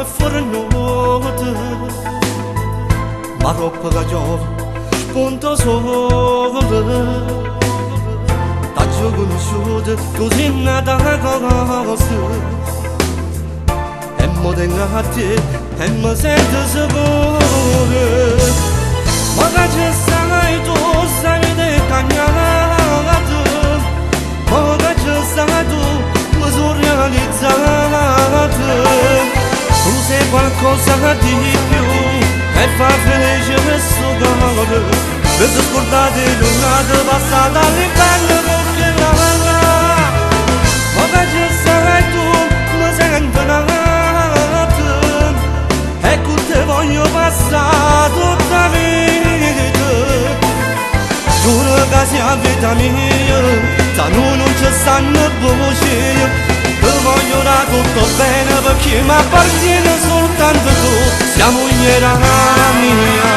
fornote ma troppo cagiove spunto sole t'ho conosciuto così nata cosa e mo tengo a te e mi sento sicuro ma che ci sai tu sai di cagnata ma che ci sai tu mi sono realizzata tu sei qualcosa di più e fa felice questo cuore per scordare l'ora passata all'inverno perché la ma che ci sei tu mi sento nata e con te voglio passare tutta la vita giuro che sia vita mia da noi non ci stanno voci ti voglio da tutto bene perché mi appartiene soltanto tu siamo iera mia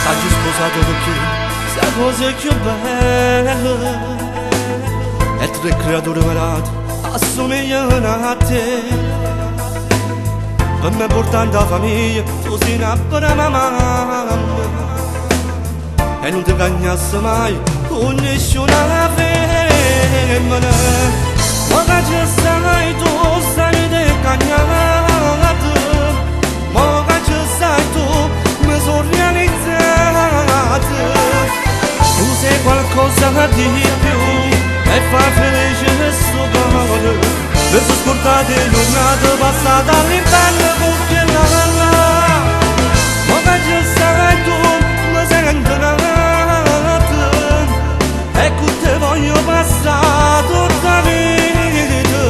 t'hai sposato perché sei cosa più bella e tre creature malate assomigliano a te per me portando la famiglia tu sei una brava mamma e non ti cagnassi mai con nessuna femmina ma che ci sai tu sai di cagnata ma che ci sai tu mi sono realizzata tu sei qualcosa di più e fa felice questo cuore per scordare l'ora passata all'inverno perché la ma che ci sai tu mi sento nata e con te voglio passare tutta la vita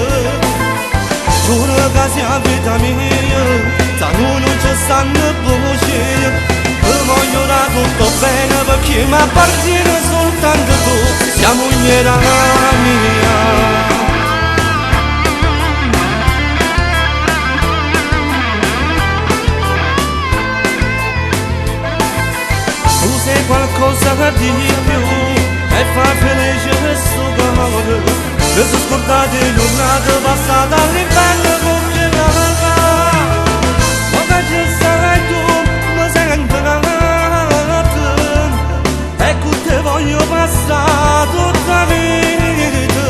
giuro che sia vita mia da noi non ci stanno voci ti voglio da tutto bene perché mi appartiene soltanto tu siamo iera mia tu sei qualcosa di più e fa felice questo cuore per scordare l'ora passata all'inverno perché la ma che ci sei tu mi sento nata e con te voglio passare tutta la vita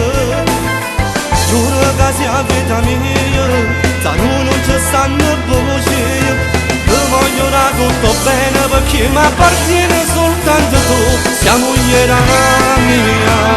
giuro che sia vita mia da noi non ci stanno voci ti voglio da tutto bene perché mi appartiene soltanto tu siamo iera mia